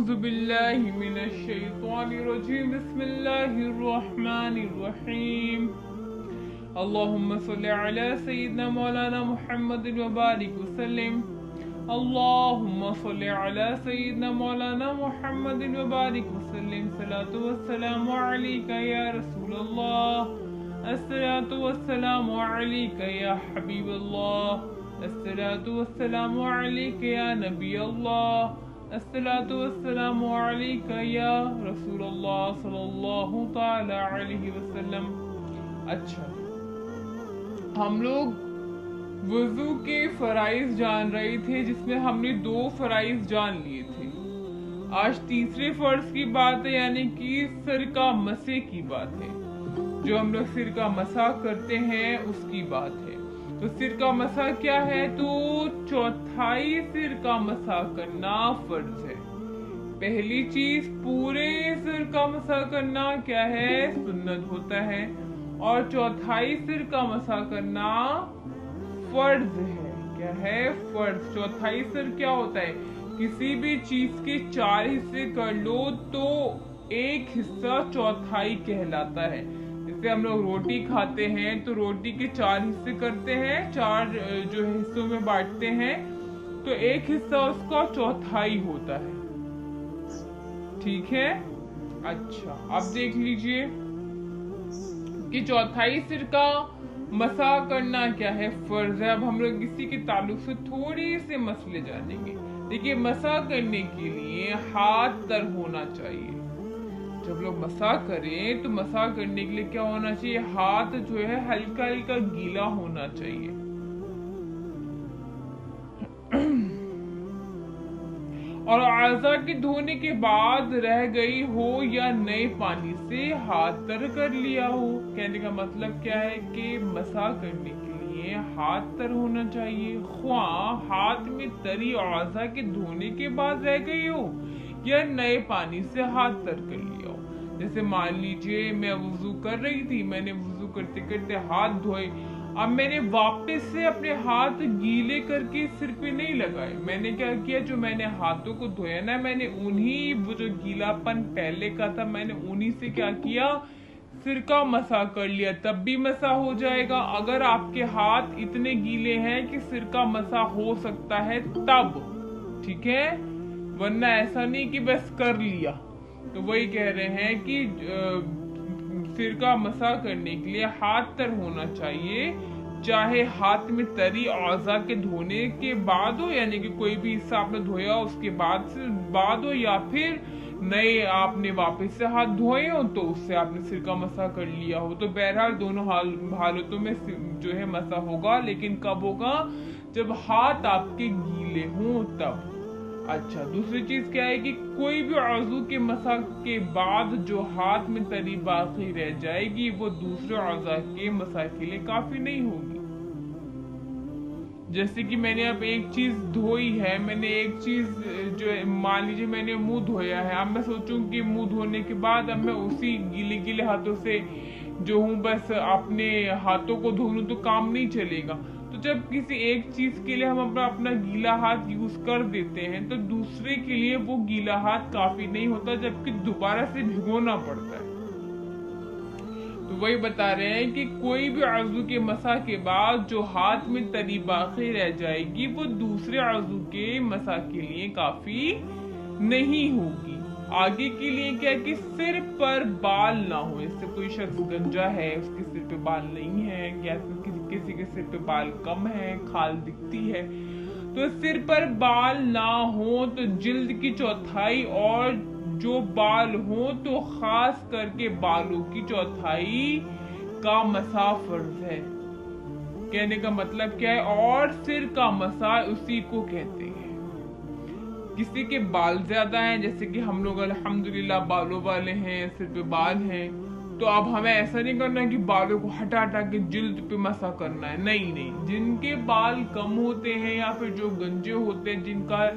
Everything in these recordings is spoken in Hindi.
औज़ु बिल्लाहि मिनश शैतानिर रजीम बिस्मिल्लाहिर रहमानिर रहीम अल्लाहुम्मा सल्लि अला सय्यिदिना मौलाना मुहम्मदिन व बारिक वसल्लिम अल्लाहुम्मा सल्लि अला सय्यिदिना मौलाना मुहम्मदिन व बारिक वसल्लिम सलातु वस्सलामु अलैका या रसूलल्लाह अस्सलातु वस्सलामु अलैका या हबीबल्लाह अस्सलातु वस्सलामु अलैका या नबी अल्लाह अस्सलातु वस्सलामु अलैका या रसूलल्लाह सल्लल्लाहु ताला अलैहि वसल्लम। अच्छा, हम लोग वुजू के फराइज जान रहे थे, जिसमें हमने 2 फराइज जान लिए थे। आज तीसरे फर्ज की बात है, यानी कि सिर का मसे की बात है। जो हम लोग सिर का मसा करते हैं उसकी बात है। तो सिर का मसा क्या है? तो चौथाई सिर का मसा करना फर्ज है। पहली चीज, पूरे सिर का मसा करना क्या है? सुन्नत होता है। और चौथाई सिर का मसा करना फर्ज है। क्या है? फर्ज। चौथाई सिर क्या होता है? किसी भी चीज के 4 हिस्से कर लो तो एक हिस्सा चौथाई कहलाता है। जैसे हम लोग रोटी खाते हैं तो रोटी के 4 हिस्से करते हैं, 4 जो हिस्सों में बांटते हैं, तो एक हिस्सा उसका चौथाई होता है। ठीक है। अच्छा, अब देख लीजिए कि चौथाई सिर का मसा करना क्या है? फर्ज है। अब हम लोग इसी के ताल्लुक से थोड़ी से मसले जानेंगे। देखिए, मसा करने के लिए हाथ तर होना चाहिए। जब लोग मसा करें तो मसा करने के लिए क्या होना चाहिए? हाथ जो है हल्का हल्का गीला होना चाहिए। और आज़ा के धोने के बाद रह गई हो या नए पानी से हाथ तर कर लिया हो। कहने का मतलब क्या है कि मसा करने के लिए हाथ तर होना चाहिए। ख्वाह हाथ में तरी आज़ा के धोने के बाद रह गई हो या नए पानी से हाथ तर कर लिया हो। जैसे मान लीजिए मैं वुजू कर रही थी, मैंने वुजू करते करते हाथ धोए, अब मैंने वापस से अपने हाथ गीले करके सिर पे नहीं लगाए। मैंने क्या किया, जो मैंने हाथों को धोया ना, मैंने उन्हीं वो जो गीलापन पहले का था, मैंने उन्हीं से क्या किया, सिर का मसा कर लिया। तब भी मसा हो जाएगा अगर आपके हाथ इतने गीले हैं कि सिर का मसा हो सकता है तब। ठीक है, वरना ऐसा नहीं कि बस कर लिया। तो वही कह रहे हैं कि सिर का मसा करने के लिए हाथ तर होना चाहिए, चाहे हाथ में तरी औज़ा के धोने के बाद हो, यानी कि कोई भी हिस्सा आपने धोया उसके बाद हो, या फिर नए आपने वापस से हाथ धोए हो तो उससे आपने सिर का मसा कर लिया हो। तो बहरहाल दोनों हालतों में जो है मसा होगा, लेकिन कब होगा? जब हाथ आपके गीले हों तब। अच्छा, दूसरी चीज क्या है कि कोई भी औज़ू के मसा के बाद जो हाथ में तरी बाकी रह जाएगी वो दूसरे औज़ा के मसा के लिए काफी नहीं होगी। जैसे कि मैंने अब एक चीज धोई है, मैंने एक चीज जो मान लीजिए मैंने मुंह धोया है, अब मैं सोचूं कि मुंह धोने के बाद अब मैं उसी गीले गीले हाथों से जो हूँ बस अपने हाथों को धो लूं तो काम नहीं चलेगा। तो जब किसी एक चीज के लिए हम अपना गीला हाथ यूज कर देते हैं तो दूसरे के लिए वो गीला हाथ काफी नहीं होता, जबकि दोबारा से भिगोना पड़ता है। तो वही बता रहे हैं कि कोई भी औज़ू के मसा के बाद जो हाथ में तरी बाकी रह जाएगी वो दूसरे औज़ू के मसा के लिए काफी नहीं होगी। आगे के लिए क्या है कि सिर पर बाल ना हो। इससे कोई शख्स गंजा है, उसके सिर पे बाल नहीं है, या किसी के सिर पे बाल कम है, खाल दिखती है, तो सिर पर बाल ना हो तो जिल्द की चौथाई और जो बाल हो तो खास करके बालों की चौथाई का मसा फर्ज है। कहने का मतलब क्या है? और सिर का मसा उसी को कहते हैं। किसी के बाल ज्यादा हैं, जैसे कि हम लोग अल्हम्दुलिल्लाह बालों वाले हैं, सिर पे बाल हैं, तो अब हमें ऐसा नहीं करना कि बालों को हटा हटा के जिल्द पे मसा करना है। नहीं नहीं, जिनके बाल कम होते हैं या फिर जो गंजे होते हैं, जिनका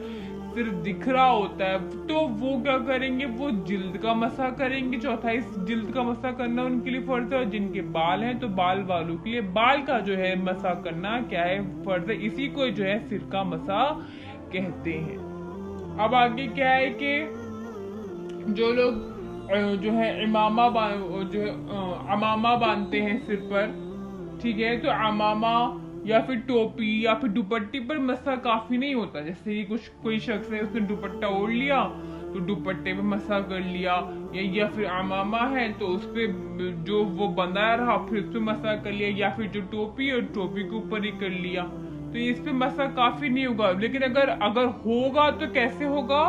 सिर दिख रहा होता है, तो वो क्या करेंगे? वो जिल्द का मसा करेंगे। चौथाई जिल्द का मसा करना उनके लिए फर्ज है। और जिनके बाल हैं तो बाल वालों के लिए बाल का जो है मसा करना क्या है? फर्ज है। इसी को जो है सिर का मसा कहते हैं। अब आगे क्या है कि जो लोग जो है अमामा बांधते हैं सिर पर, ठीक है, तो अमामा या फिर टोपी या फिर दुपट्टी पर मसा काफी नहीं होता। जैसे कि कोई शख्स है, उसने दुपट्टा ओढ़ लिया तो दुपट्टे पे मसा कर लिया, या फिर अमामा है तो उस पे जो वो बंधा रहा फिर उस पे मसा कर लिया, या फिर जो टोपी है टोपी के ऊपर ही कर लिया, तो इस पे मसा काफी नहीं होगा। लेकिन अगर होगा तो कैसे होगा?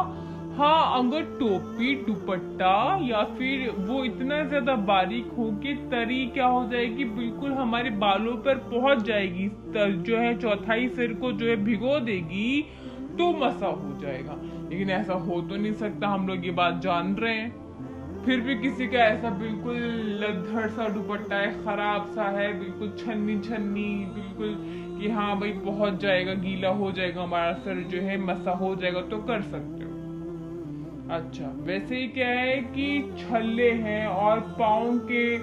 हाँ, अगर टोपी दुपट्टा या फिर वो इतना ज्यादा बारीक हो कि तरी क्या हो जाएगी, बिल्कुल हमारे बालों पर पहुंच जाएगी, जो है चौथाई सिर को जो है भिगो देगी, तो मसा हो जाएगा। लेकिन ऐसा हो तो नहीं सकता, हम लोग ये बात जान रहे हैं। फिर भी किसी का ऐसा बिल्कुल लद्दड़ सा दुपट्टा है, खराब सा है, बिल्कुल छन्नी छन्नी, बिल्कुल कि हाँ भाई पहुंच जाएगा, गीला हो जाएगा हमारा सर, जो है मसा हो जाएगा, तो कर सकते हो। अच्छा, वैसे ही क्या है कि छल्ले हैं और पाँव के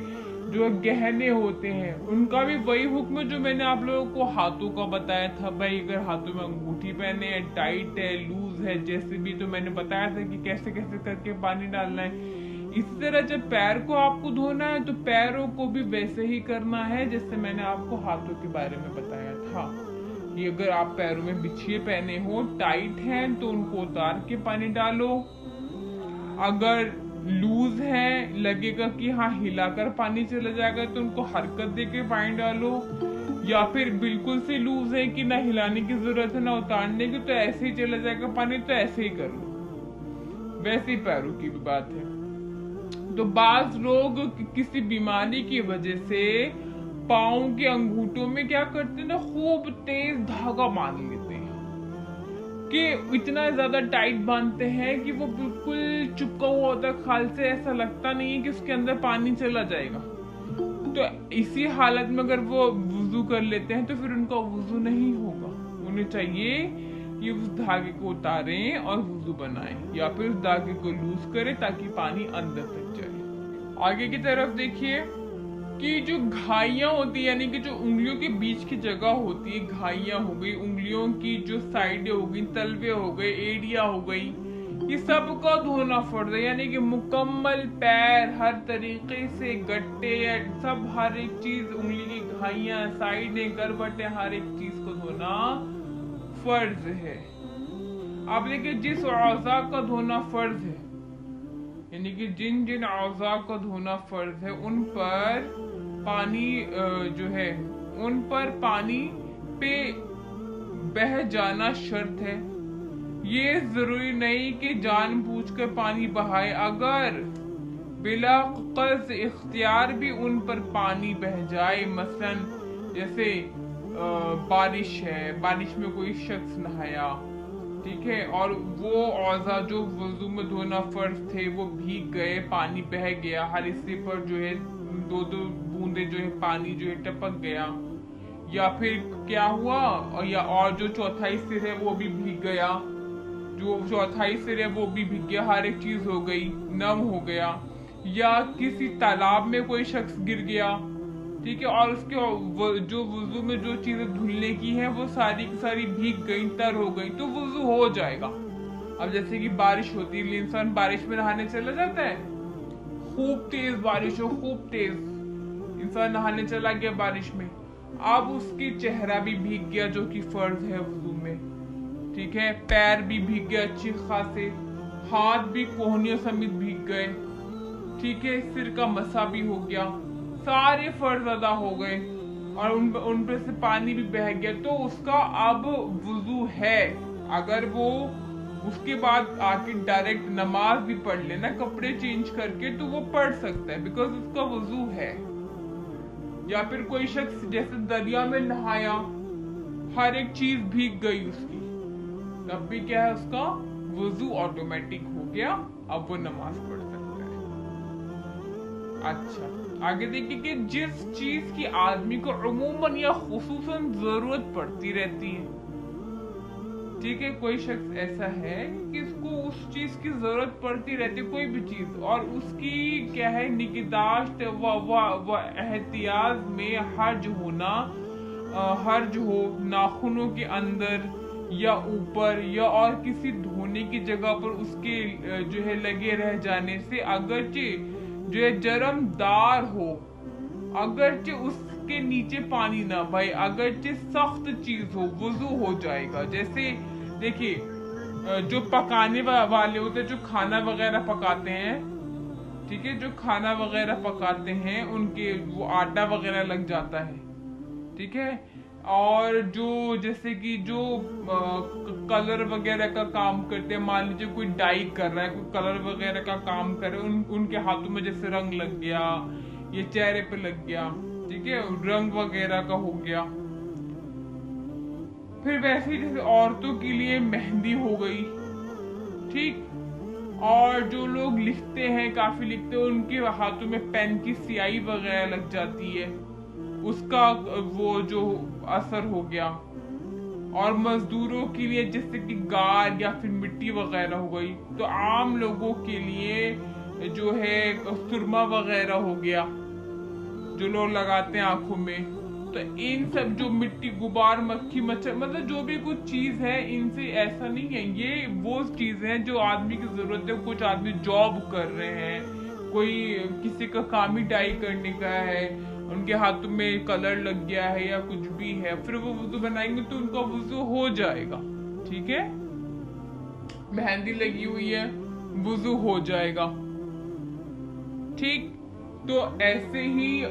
जो गहने होते हैं, उनका भी वही हुक्म जो मैंने आप लोगों को हाथों का बताया था। भाई अगर हाथों में अंगूठी पहने हैं, टाइट है, लूज है, जैसे भी, तो मैंने बताया था कि कैसे कैसे करके पानी डालना है। इसी तरह जब पैर को आपको धोना है तो पैरों को भी वैसे ही करना है जैसे मैंने आपको हाथों के बारे में बताया था। कि अगर आप पैरों में बिछिए पहने हो, टाइट हैं, तो उनको उतार के पानी डालो। अगर लूज है, लगेगा कि हाँ हिलाकर पानी चला जाएगा, तो उनको हरकत देके पानी डालो। या फिर बिल्कुल से लूज है कि ना हिलाने की जरूरत है ना उतारने की, तो ऐसे ही चला जाएगा पानी, तो ऐसे ही कर लो। वैसे ही पैरों की भी बात है। तो बाज लोग किसी बीमारी की वजह से पाँव के अंगूठों में क्या करते हैं ना, खूब तेज धागा बांध लेते हैं, कि इतना ज्यादा टाइट बांधते हैं कि वो बिल्कुल चिपका हुआ होता है खाल से, ऐसा लगता नहीं है कि उसके अंदर पानी चला जाएगा। तो इसी हालत में अगर वो वुजू कर लेते हैं तो फिर उनका वुजू नहीं होगा। उन्हें चाहिए कि उस धागे को उतारें और वुजू बनाएं, या फिर उस धागे को लूज करें ताकि पानी अंदर तक जाए। आगे की तरफ देखिए कि जो घाइयां होती है, यानी कि जो उंगलियों के बीच की जगह होती है, घाइयां हो गई, उंगलियों की जो साइडें हो गई, तलवे हो गए, एड़िया हो गई, ये सबका धोना फर्ज है। यानी कि मुकम्मल पैर, हर तरीके से गट्टे सब, हर एक चीज, उंगली की घाइयां, साइडें, गरबटे, हर एक चीज को धोना फर्ज है। अब देखिए जिस औज़ा का धोना फर्ज है, यानी कि जिन जिन औज़ा का धोना फर्ज है, उन पर पानी जो है, उन पर पानी पे बह जाना शर्त है। ये जरूरी नहीं कि जानबूझकर पानी बहाए, अगर बिला क़स्द इख्तियार भी उन पर पानी बह जाए, मसलन जैसे बारिश है, बारिश में कोई शख्स नहाया, ठीक है, और वो औज़ा जो वुज़ू में धोना फर्ज थे वो भीग गए, पानी बह गया, हर हिस्से पर जो है दो दो बूंदे जो है पानी जो है टपक गया, या फिर क्या हुआ, और जो चौथाई सिर है वो भी भीग गया, जो चौथाई सिर है वो भी भीग गया, हर एक चीज हो गई, नम हो गया, या किसी तालाब में कोई शख्स गिर गया, ठीक है, और उसके जो वुजू में जो चीजें धुलने की है वो सारी की सारी भीग गई, तर हो गई, तो वुजू हो जाएगा। अब जैसे कि बारिश होती है, इंसान बारिश में नहाने चला जाता है, खूब तेज बारिश हो, खूब तेज, इंसान नहाने चला गया बारिश में, अब उसकी चेहरा भी भीग गया जो कि फर्ज है वुजू में, ठीक है, पैर भी भीग गए अच्छी खासे, हाथ भी कोहनियों समेत भीग गए, ठीक है, सिर का मसा भी हो गया, सारे फर्ज अदा हो गए, और उन पे से पानी भी बह गया, तो उसका अब वुजू है। अगर वो उसके बाद आके डायरेक्ट नमाज भी पढ़ लेना कपड़े चेंज करके, तो वो पढ़ सकता है, बिकॉज उसका वुजू है। या फिर कोई शख्स जैसे दरिया में नहाया, हर एक चीज भीग गई उसकी, तब भी क्या है, उसका वुजू ऑटोमेटिक हो गया, अब वो नमाज पढ़ सकता है। अच्छा, आगे देखिए कि जिस चीज की आदमी को उमूमन या खुसूसन जरूरत पड़ती रहती है, ठीक है, कोई शख्स ऐसा है कि इसको उस चीज की जरूरत पड़ती रहती है, कोई भी चीज, और उसकी क्या है, निगहदाश्त व एहतियात में हर्ज होना, हर्ज हो नाखूनों के अंदर, या ऊपर या और किसी धोने की जगह पर उसके जो है लगे रह जाने से, अगरचे जो है जरमदार हो, अगरचे उसके नीचे पानी ना बहे, अगरचे सख्त चीज हो, वुजू हो जाएगा। जैसे देखिए जो पकाने वाले होते हैं, जो खाना वगैरह पकाते हैं, ठीक है, जो खाना वगैरह पकाते हैं उनके वो आटा वगैरह लग जाता है, ठीक है। और जो जैसे कि जो कलर वगैरह का काम करते हैं, मान लीजिए कोई डाई कर रहा है, कोई कलर वगैरह का काम कर रहे हैं, उनके हाथों में जैसे रंग लग गया, ये चेहरे पे लग गया, ठीक है, रंग वगैरह का हो गया। फिर वैसे ही जैसे औरतों के लिए मेहंदी हो गई, ठीक। और जो लोग लिखते हैं, काफी लिखते हैं, उनके हाथों में पेन की स्याही वगैरह लग जाती है, उसका वो जो असर हो गया। और मजदूरों के लिए जैसे कि गार या फिर मिट्टी वगैरह हो गई। तो आम लोगों के लिए जो है सुरमा वगैरह हो गया, जो लोग लगाते हैं आंखों में। तो इन सब जो मिट्टी, गुबार, मक्खी, मच्छर, मतलब जो भी कुछ चीज है, इनसे ऐसा नहीं है, ये वो चीजें हैं जो आदमी की जरूरत है। कुछ आदमी जॉब कर रहे हैं, कोई किसी का काम ही डाई करने का है, उनके हाथों में कलर लग गया है या कुछ भी है, फिर वो वुजू बनाएंगे तो उनका वुजू हो जाएगा, ठीक है। मेहंदी लगी हुई है, वुजू हो जाएगा, ठीक। तो ऐसे ही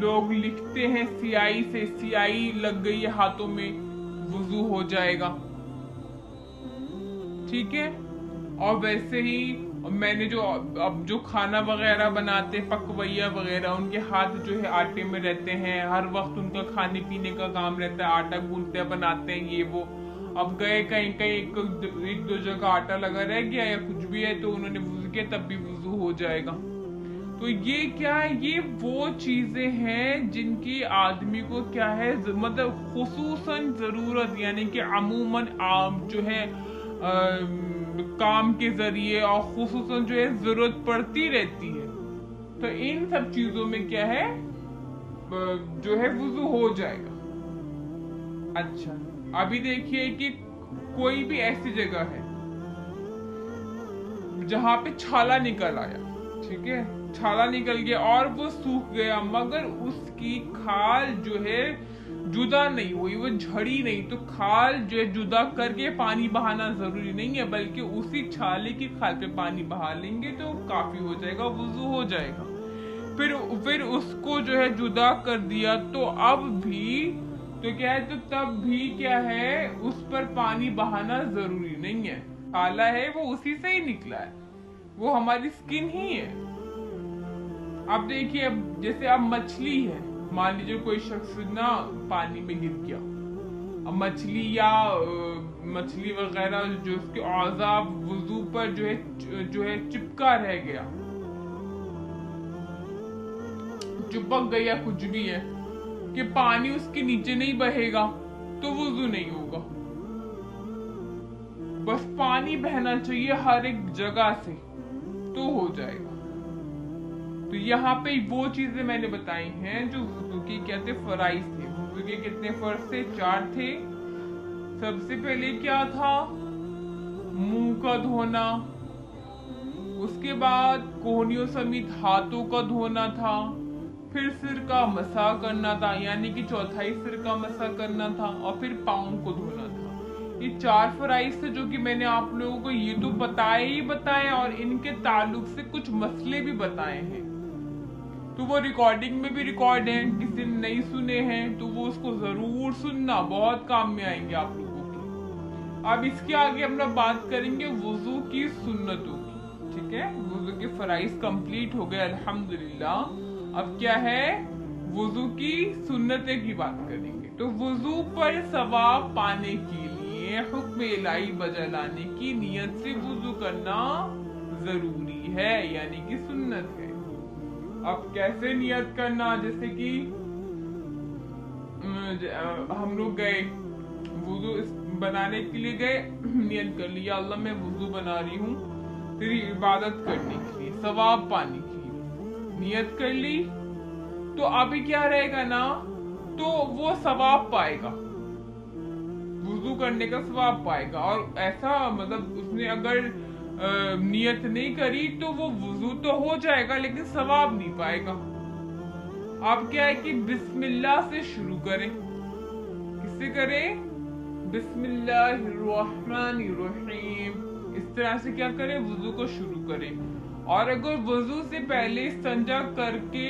लोग लिखते हैं स्याही से, स्याही लग गई है हाथों में, वुजू हो जाएगा, ठीक है। और वैसे ही मैंने जो अब जो खाना वगैरह बनाते, पकवैया वगैरह, उनके हाथ जो है आटे में रहते हैं, हर वक्त उनका खाने पीने का काम रहता है, आटा गूंथते हैं, बनाते हैं ये वो। अब गए कहीं कहीं एक दो जगह आटा लगा रह गया या कुछ भी है, तो उन्होंने वुजू किया, तब भी वुजू हो जाएगा। तो ये क्या है, ये वो चीजें हैं जिनकी आदमी को क्या है, मतलब खुसूसन जरूरत, यानी कि अमूमन आम जो है काम के जरिए और खुसूसन जो है जरूरत पड़ती रहती है। तो इन सब चीजों में क्या है, जो है वुजू हो जाएगा। अच्छा, अभी देखिए कि कोई भी ऐसी जगह है जहां पे छाला निकल आया, ठीक है, छाला निकल गया और वो सूख गया, मगर उसकी खाल जो है जुदा नहीं हुई, वो झड़ी नहीं। तो खाल जो है जुदा करके पानी बहाना जरूरी नहीं है, बल्कि उसी छाले की खाल पे पानी बहा लेंगे तो काफी हो जाएगा, वुजू हो जाएगा। फिर उसको जो है जुदा कर दिया, तो अब भी तो क्या है, तो तब भी क्या है, उस पर पानी बहाना जरूरी नहीं है। छाला है वो उसी से ही निकला है, वो हमारी स्किन ही है। अब देखिए, अब जैसे अब मछली है, मान लीजिए कोई शख्स ना पानी में गिर गया, अब मछली या मछली वगैरह जो उसके औज़ाब वुजू पर जो है चिपका रह गया, चिपक गया, कुछ भी है कि पानी उसके नीचे नहीं बहेगा तो वुजू नहीं होगा। बस पानी बहना चाहिए हर एक जगह से तो हो जाएगा। तो यहाँ पे वो चीजें मैंने बताई हैं जो वुजू की क्या थे, फराइज थे। वुजू के कितने फर्ज थे? 4 थे। सबसे पहले क्या था? मुंह का धोना, उसके बाद कोहनियों समेत हाथों का धोना था, फिर सिर का मसा करना था, यानी कि चौथाई सिर का मसा करना था, और फिर पाँव को धोना था। ये 4 फराइज थे जो कि मैंने आप लोगों को ये तो बताए ही बताए, और इनके ताल्लुक से कुछ मसले भी बताए हैं। तो वो रिकॉर्डिंग में भी रिकॉर्ड है, किसी ने नहीं सुने हैं तो वो उसको जरूर सुनना, बहुत काम में आएंगे आप लोगों के। अब इसके आगे हम लोग बात करेंगे वुजू की सुन्नतों की, ठीक है। वुजू के फराइज कंप्लीट हो गए अल्हम्दुलिल्लाह। अब क्या है, वुजू की सुन्नतें की बात करेंगे। तो वुजू पर सवाब पाने के लिए हुक्म इलाही बजा लाने की नियत से वुजू करना जरूरी है, यानी कि सुन्नत है। अब कैसे नियत करना? जैसे कि हम लोग गए वुजू बनाने के लिए गए, नियत कर लिया अल्लाह मैं वुजू बना रही हूँ तेरी इबादत करने के लिए, सवाब पाने के लिए, नियत कर ली। तो अभी क्या रहेगा ना, तो वो सवाब पाएगा, वुजू करने का सवाब पाएगा। और ऐसा मतलब उसने अगर नियत नहीं करी तो वो वुजू तो हो जाएगा लेकिन सवाब नहीं पाएगा। अब क्या है कि बिस्मिल्लाह से शुरू करें। किससे करें? बिस्मिल्लाहिर्रहमानिर्रहीम। इस तरह से क्या करें? वुजू को शुरू करें। और अगर वुजू से पहले इस्तंजा करके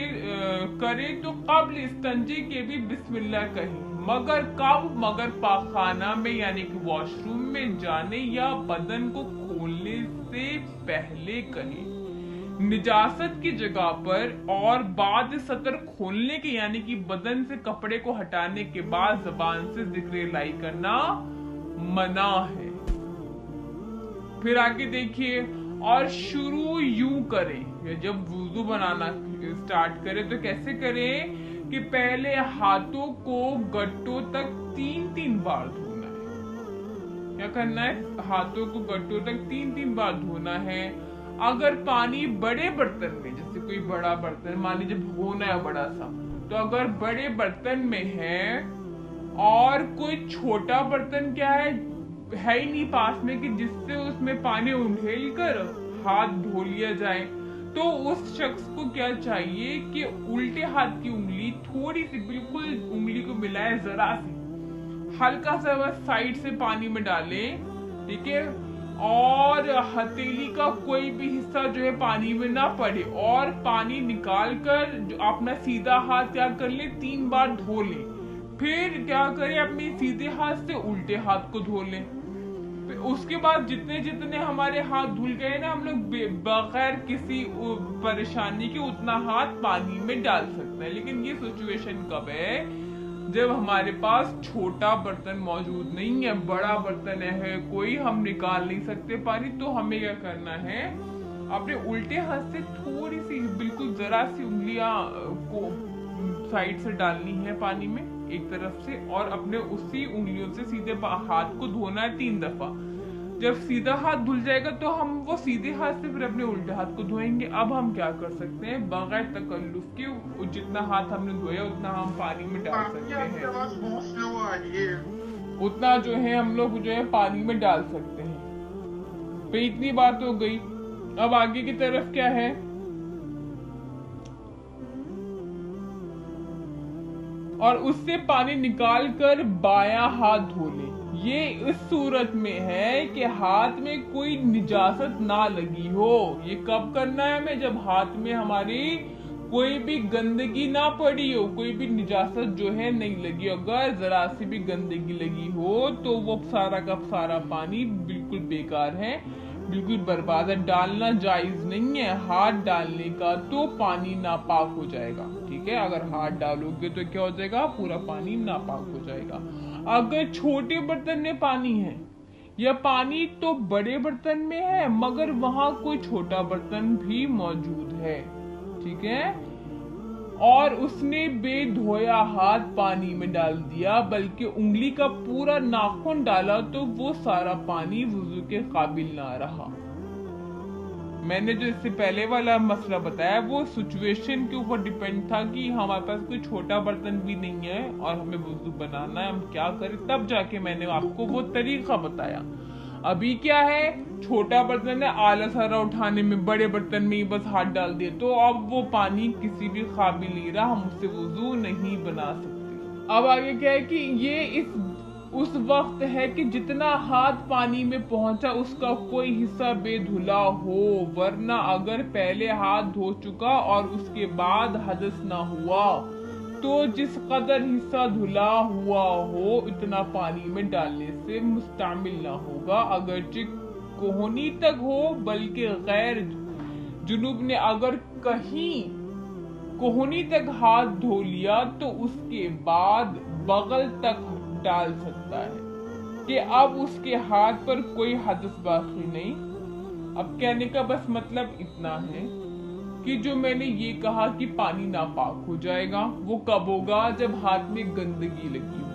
करें तो कब्ल इस्तंजे के भी बिस्मिल्लाह कहें। मगर कब? मगर पाखाना में यानी कि वॉशरूम में जाने या बदन को खोलने से पहले कहें। निजासत की जगह पर और बाद सतर खोलने के यानी कि बदन से कपड़े को हटाने के बाद जबान से जिक्र इलाही करना मना है। फिर आगे देखिए, और शुरू यूं करें। जब वुजू बनाना स्टार्ट करें तो कैसे करें कि पहले हाथों को गट्टों तक 3-3 बार धोना है। क्या करना है? हाथों को गट्टों तक 3-3 बार धोना है। अगर पानी बड़े बर्तन में, जैसे कोई बड़ा बर्तन मान लीजिए भगोना है बड़ा सा, तो अगर बड़े बर्तन में है और कोई छोटा बर्तन क्या है ही नहीं पास में कि जिससे उसमें पानी उंडेल कर हाथ धो लिया जाए, तो उस शख्स को क्या चाहिए कि उल्टे हाथ की उंगली थोड़ी सी बिल्कुल उंगली को मिलाए, जरा सी हल्का सा बस साइड से पानी में डाले, ठीक है, और हथेली का कोई भी हिस्सा जो है पानी में ना पड़े, और पानी निकाल कर जो अपना सीधा हाथ क्या कर ले 3 बार धो ले। फिर क्या करें? अपने सीधे हाथ से उल्टे हाथ को धो लें। उसके बाद जितने जितने हमारे हाथ धुल गए ना, हम लोग बगैर किसी परेशानी के उतना हाथ पानी में डाल सकते हैं। लेकिन ये सिचुएशन कब है? जब हमारे पास छोटा बर्तन मौजूद नहीं है, बड़ा बर्तन है कोई, हम निकाल नहीं सकते पानी, तो हमें क्या करना है? अपने उल्टे हाथ से थोड़ी सी बिल्कुल जरा सी उंगलियां को साइड से डालनी है पानी में एक तरफ से, और अपने उसी उंगलियों से सीधे हाथ को धोना है 3 दफा। जब सीधा हाथ धुल जाएगा तो हम वो सीधे हाथ से फिर अपने उल्टे हाथ को धोएंगे। अब हम क्या कर सकते हैं? बगैर तकल्लुफ के जितना हाथ हमने धोया उतना हम पानी में डाल सकते हैं, उतना जो है हम लोग जो है पानी में डाल सकते हैं। तो इतनी बात हो गई। अब आगे की तरफ क्या है? और उससे पानी निकाल कर बायां हाथ धो ले। ये इस सूरत में है कि हाथ में कोई निजासत ना लगी हो। ये कब करना है हमें? जब हाथ में हमारी कोई भी गंदगी ना पड़ी हो, कोई भी निजासत जो है नहीं लगी। अगर जरा सी भी गंदगी लगी हो तो वो सारा का सारा पानी बिल्कुल बेकार है, बिल्कुल बर्बाद है, डालना जायज नहीं है। हाथ डालने का तो पानी नापाक हो जाएगा, ठीक है। अगर हाथ डालोगे तो क्या हो जाएगा? पूरा पानी नापाक हो जाएगा। अगर छोटे बर्तन में पानी है या पानी तो बड़े बर्तन में है मगर वहां कोई छोटा बर्तन भी मौजूद है, ठीक है, और उसने बेधोया हाथ पानी में डाल दिया, बल्कि उंगली का पूरा नाखून डाला, तो वो सारा पानी वुजू के काबिल ना रहा। मैंने जो इससे पहले वाला मसला बताया वो सिचुएशन के ऊपर डिपेंड था कि हमारे पास कोई छोटा बर्तन भी नहीं है और हमें वुजू बनाना है, हम क्या करें। तब जाके मैंने आपको वो तरीका बताया। अभी क्या है, छोटा बर्तन है, आलस आ रहा उठाने में, बड़े बर्तन में ही बस हाथ डाल दिए, तो अब वो पानी किसी भी काबिल नहीं रहा, हम उससे वुजू नहीं बना सकते। अब आगे क्या है कि ये उस वक्त है कि जितना हाथ पानी में पहुंचा उसका कोई हिस्सा बेधुला हो, वरना अगर पहले हाथ धो चुका और उसके बाद हदस ना हुआ तो जिस कदर हिस्सा धुला हुआ हो इतना पानी में डालने से मुस्तामिल ना होगा, अगरचे कोहनी तक हो, बल्कि गैर जुनूब ने अगर कहीं कोहनी तक हाथ धो लिया तो उसके बाद बगल तक डाल सकता है कि अब उसके हाथ पर कोई हदस बाकी नहीं। अब कहने का बस मतलब इतना है कि जो मैंने ये कहा कि पानी नापाक हो जाएगा, वो कब होगा? जब हाथ में गंदगी लगी हो।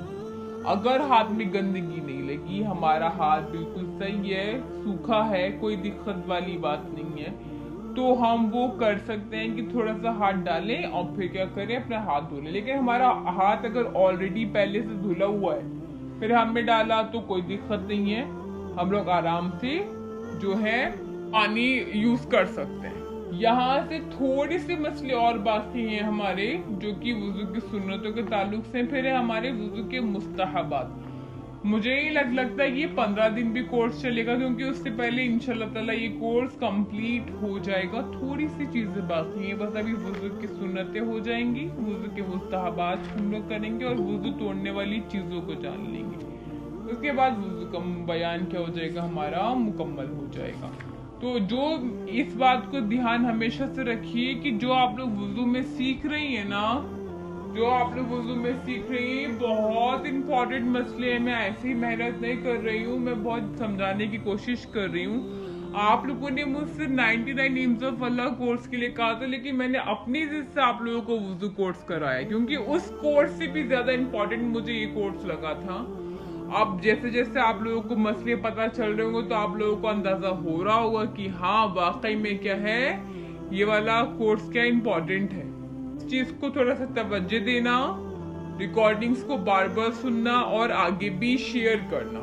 अगर हाथ में गंदगी नहीं लगी, हमारा हाथ बिल्कुल सही है, सूखा है, कोई दिक्कत वाली बात नहीं है, तो हम वो कर सकते हैं कि थोड़ा सा हाथ डालें और फिर क्या करें, अपना हाथ धो लें। लेकिन हमारा हाथ अगर ऑलरेडी पहले से धुला हुआ है फिर हमने डाला तो कोई दिक्कत नहीं है, हम लोग आराम से जो है पानी यूज कर सकते हैं। यहाँ से थोड़ी सी मसले और बाकी हैं हमारे, जो कि वुजू की सुन्नतों के ताल्लुक से। फिर है हमारे वुजू के मुस्तहबात। मुझे ये लगता है कि ये 15 दिन भी कोर्स चलेगा, क्योंकि उससे पहले इंशाल्लाह ताला ये कोर्स कंप्लीट हो जाएगा। थोड़ी सी चीजें बाकी हैं, बस अभी वुजू की सुन्नतें हो जाएंगी, वुजू के मुस्तहबात हम लोग करेंगे और वुजू तोड़ने वाली चीजों को जान लेंगे। उसके बाद वुजू का बयान क्या हो जाएगा, हमारा मुकम्मल हो जाएगा। तो जो इस बात को ध्यान हमेशा से रखिए कि जो आप लोग वुजू में सीख रही है ना, जो आप लोग वुजू में सीख रही हैं, बहुत इंपॉर्टेंट मसले हैं। मैं ऐसी मेहनत नहीं कर रही हूँ, मैं बहुत समझाने की कोशिश कर रही हूँ। आप लोगों ने मुझसे 99 नेम्स ऑफ अल्लाह कोर्स के लिए कहा था, लेकिन मैंने अपनी जिद से आप लोगों को वुजू कोर्स कराया, क्योंकि उस कोर्स से भी ज्यादा इंपॉर्टेंट मुझे ये कोर्स लगा था। अब जैसे जैसे आप लोगों को मसले पता चल रहे होंगे तो आप लोगों को अंदाजा हो रहा होगा कि हाँ वाकई में क्या है, ये वाला कोर्स क्या इम्पोर्टेंट है। इस चीज को थोड़ा सा तवज्जो देना, रिकॉर्डिंग्स को बार बार सुनना और आगे भी शेयर करना।